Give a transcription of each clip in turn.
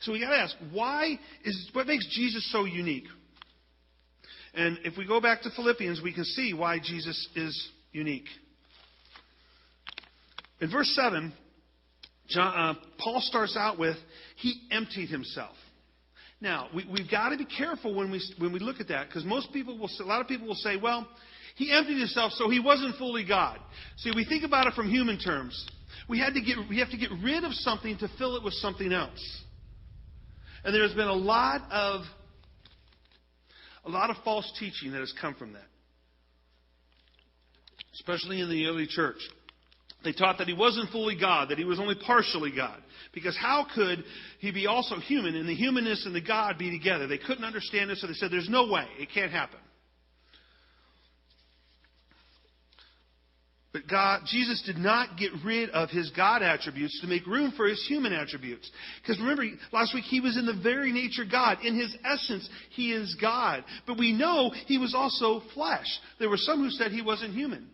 So we got to ask, what makes Jesus so unique? And if we go back to Philippians, we can see why Jesus is unique. In verse 7, Paul starts out with, he emptied himself. Now, we've got to be careful when we look at that, because a lot of people will say, well, he emptied himself, so he wasn't fully God. See, we think about it from human terms. We have to get rid of something to fill it with something else. And there's been a lot of false teaching that has come from that, especially in the early church. They taught that he wasn't fully God, that he was only partially God. Because how could he be also human and the humanness and the God be together? They couldn't understand it, so they said, there's no way. It can't happen. But Jesus did not get rid of his God attributes to make room for his human attributes. Because remember, last week, he was in the very nature God. In his essence, he is God. But we know he was also flesh. There were some who said he wasn't human,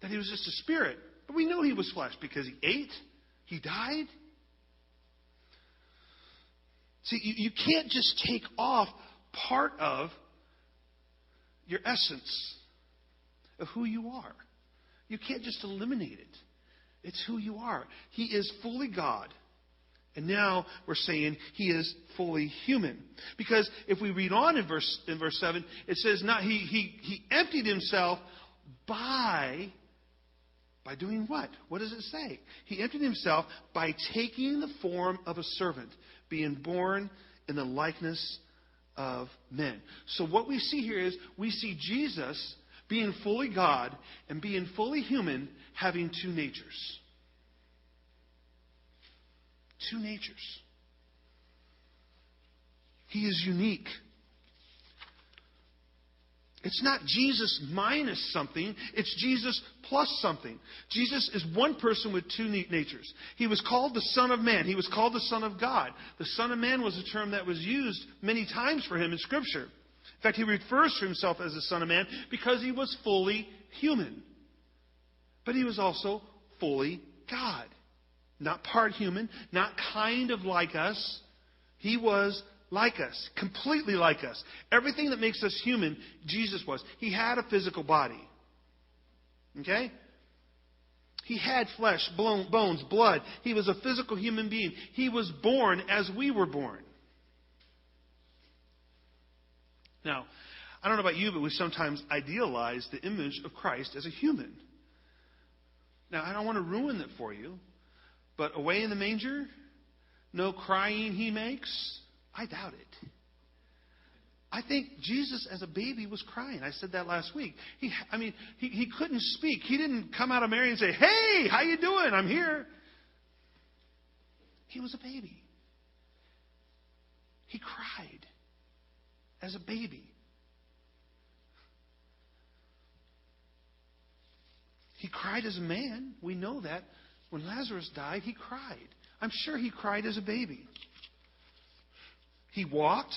that he was just a spirit. But we know he was flesh because he ate, he died. See, you can't just take off part of your essence of who you are. You can't just eliminate it. It's who you are. He is fully God. And now we're saying he is fully human. Because if we read on in verse 7, it says he emptied himself by doing what? What does it say? He emptied himself by taking the form of a servant, being born in the likeness of men. So what we see here is we see Jesus being fully God and being fully human, having two natures. Two natures. He is unique. It's not Jesus minus something. It's Jesus plus something. Jesus is one person with two natures. He was called the Son of Man. He was called the Son of God. The Son of Man was a term that was used many times for him in Scripture. In fact, he refers to himself as the Son of Man because he was fully human. But he was also fully God. Not part human, not kind of like us. He was like us, completely like us. Everything that makes us human, Jesus was. He had a physical body. Okay? He had flesh, bones, blood. He was a physical human being. He was born as we were born. Now, I don't know about you, but we sometimes idealize the image of Christ as a human. Now, I don't want to ruin it for you, but away in the manger, no crying he makes, I doubt it. I think Jesus as a baby was crying. I said that last week. He couldn't speak. He didn't come out of Mary and say, "Hey, how you doing? I'm here." He was a baby. He cried as a baby. He cried as a man. We know that. When Lazarus died, he cried. I'm sure he cried as a baby. He walked.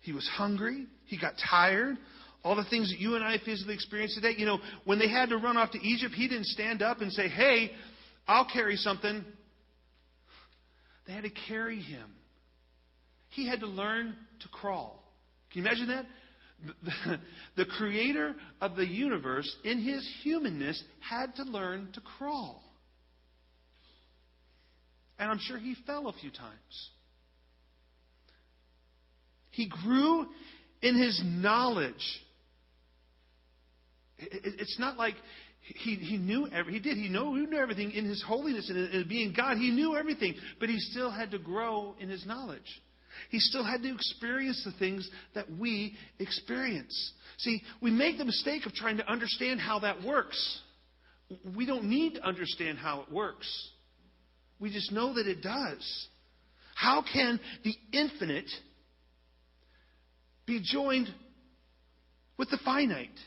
He was hungry. He got tired. All the things that you and I physically experience today. You know, when they had to run off to Egypt, he didn't stand up and say, "Hey, I'll carry something." They had to carry him. He had to learn to crawl. Can you imagine that? The creator of the universe, in his humanness, had to learn to crawl. And I'm sure he fell a few times. He grew in his knowledge. It's not like he knew everything. He knew everything in his holiness and in being God. He knew everything, but he still had to grow in his knowledge. He still had to experience the things that we experience. See, we make the mistake of trying to understand how that works. We don't need to understand how it works. We just know that it does. How can the infinite be joined with the finite?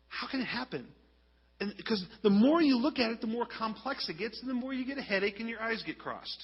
How can it happen? And because the more you look at it, the more complex it gets, and the more you get a headache and your eyes get crossed.